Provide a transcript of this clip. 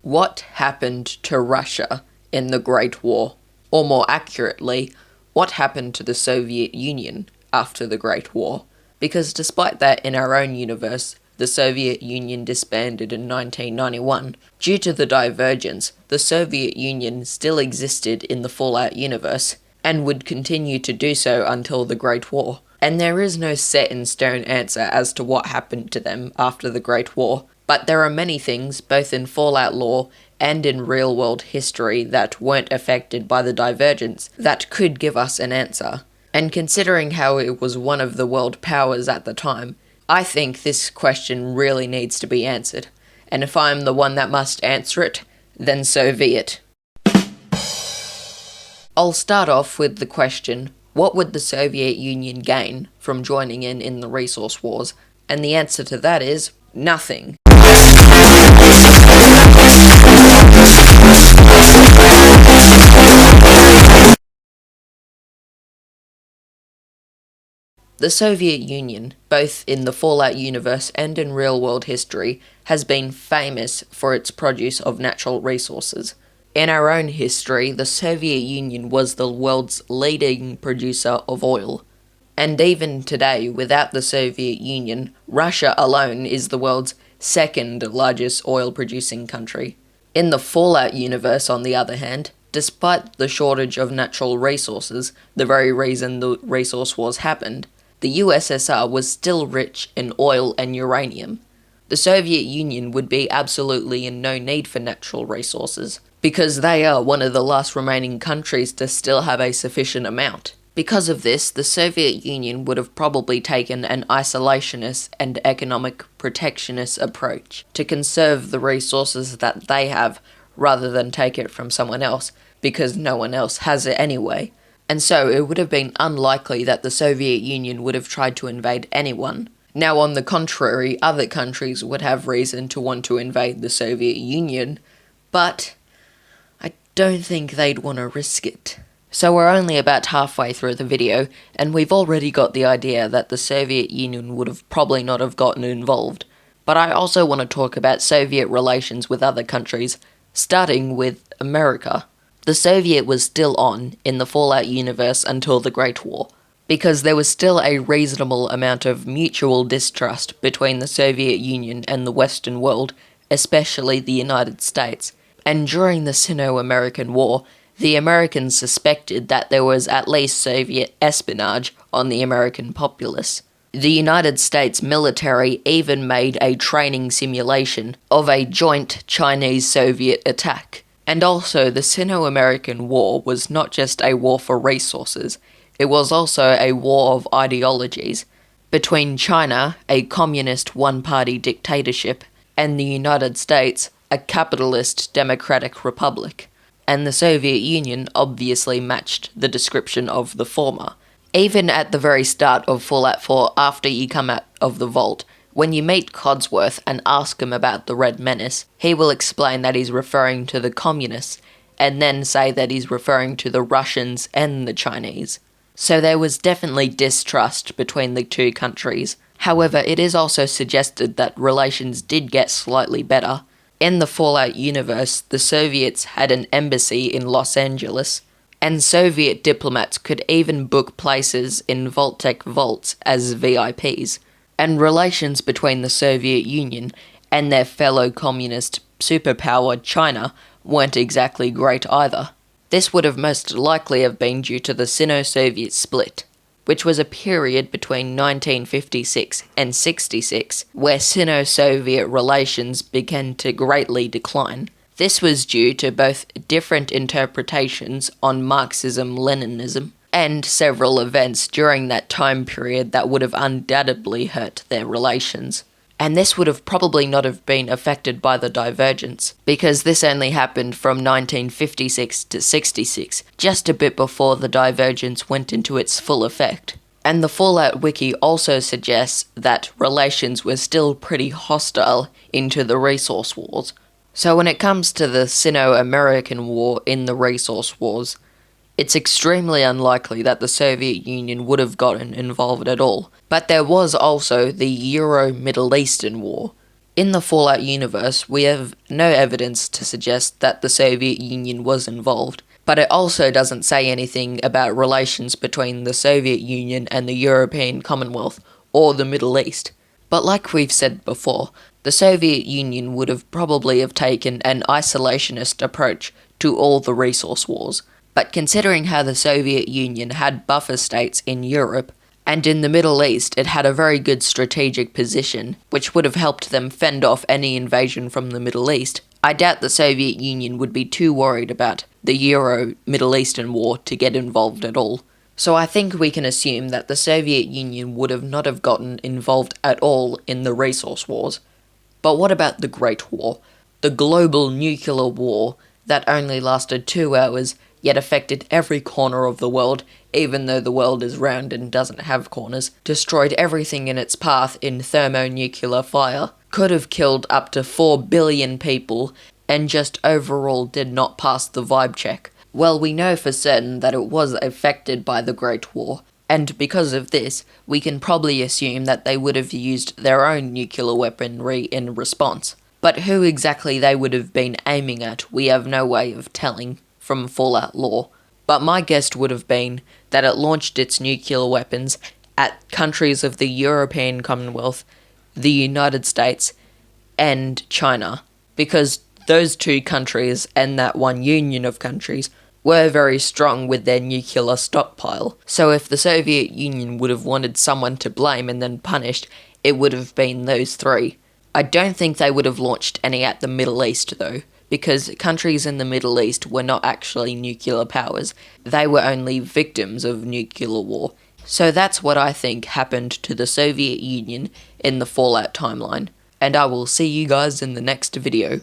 What happened to Russia in the Great War? Or more accurately, what happened to the Soviet Union after the Great War? Because despite that, in our own universe, the Soviet Union disbanded in 1991. Due to the divergence, the Soviet Union still existed in the Fallout universe, and would continue to do so until the Great War. And there is no set-in-stone answer as to what happened to them after the Great War, but there are many things, both in Fallout lore and in real-world history, that weren't affected by the divergence that could give us an answer. And considering how it was one of the world powers at the time, I think this question really needs to be answered. And if I'm the one that must answer it, then so be it. I'll start off with the question, what would the Soviet Union gain from joining in the resource wars? And the answer to that is nothing. The Soviet Union, both in the Fallout universe and in real-world history, has been famous for its produce of natural resources. In our own history, the Soviet Union was the world's leading producer of oil. And even today, without the Soviet Union, Russia alone is the world's second largest oil-producing country. In the Fallout universe, on the other hand, despite the shortage of natural resources, the very reason the resource wars happened, the USSR was still rich in oil and uranium. The Soviet Union would be absolutely in no need for natural resources, because they are one of the last remaining countries to still have a sufficient amount. Because of this, the Soviet Union would have probably taken an isolationist and economic protectionist approach to conserve the resources that they have rather than take it from someone else, because no one else has it anyway. And so it would have been unlikely that the Soviet Union would have tried to invade anyone. Now, on the contrary, other countries would have reason to want to invade the Soviet Union, but I don't think they'd want to risk it. So we're only about halfway through the video, and we've already got the idea that the Soviet Union would have probably not have gotten involved. But I also want to talk about Soviet relations with other countries, starting with America. The Soviet was still on in the Fallout universe until the Great War, because there was still a reasonable amount of mutual distrust between the Soviet Union and the Western world, especially the United States. And during the Sino-American War, the Americans suspected that there was at least Soviet espionage on the American populace. The United States military even made a training simulation of a joint Chinese-Soviet attack. And also, the Sino-American War was not just a war for resources, it was also a war of ideologies between China, a communist one-party dictatorship, and the United States, a capitalist democratic republic. And the Soviet Union obviously matched the description of the former. Even at the very start of Fallout 4, after you come out of the vault, when you meet Codsworth and ask him about the Red Menace, he will explain that he's referring to the communists, and then say that he's referring to the Russians and the Chinese. So there was definitely distrust between the two countries. However, it is also suggested that relations did get slightly better. In the Fallout universe, the Soviets had an embassy in Los Angeles, and Soviet diplomats could even book places in Vault-Tec vaults as VIPs. And relations between the Soviet Union and their fellow communist superpower China weren't exactly great either. This would have most likely have been due to the Sino-Soviet split, which was a period between 1956 and 66 where Sino-Soviet relations began to greatly decline. This was due to both different interpretations on Marxism-Leninism and several events during that time period that would have undoubtedly hurt their relations. And this would have probably not have been affected by the divergence, because this only happened from 1956 to 66, just a bit before the divergence went into its full effect. And the Fallout Wiki also suggests that relations were still pretty hostile into the resource wars. So when it comes to the Sino-American War in the resource wars, it's extremely unlikely that the Soviet Union would have gotten involved at all. But there was also the Euro-Middle Eastern War, In the Fallout universe, we have no evidence to suggest that the Soviet Union was involved, but it also doesn't say anything about relations between the Soviet Union and the European Commonwealth or the Middle East. But like we've said before, the Soviet Union would have probably have taken an isolationist approach to all the resource wars. But considering how the Soviet Union had buffer states in Europe, and in the Middle East it had a very good strategic position, which would have helped them fend off any invasion from the Middle East, I doubt the Soviet Union would be too worried about the Euro-Middle Eastern War to get involved at all. So I think we can assume that the Soviet Union would have not have gotten involved at all in the resource wars. But what about the Great War? The global nuclear war that only lasted 2 hours, yet affected every corner of the world, even though the world is round and doesn't have corners, destroyed everything in its path in thermonuclear fire, could have killed up to 4 billion people, and just overall did not pass the vibe check. Well, we know for certain that it was affected by the Great War, and because of this, we can probably assume that they would have used their own nuclear weaponry in response. But who exactly they would have been aiming at, we have no way of telling from Fallout lore. But my guess would have been that it launched its nuclear weapons at countries of the European Commonwealth, the United States, and China, because those two countries and that one union of countries were very strong with their nuclear stockpile. So if the Soviet Union would have wanted someone to blame and then punished, it would have been those three. I don't think they would have launched any at the Middle East though, because countries in the Middle East were not actually nuclear powers. They were only victims of nuclear war. So that's what I think happened to the Soviet Union in the Fallout timeline. And I will see you guys in the next video.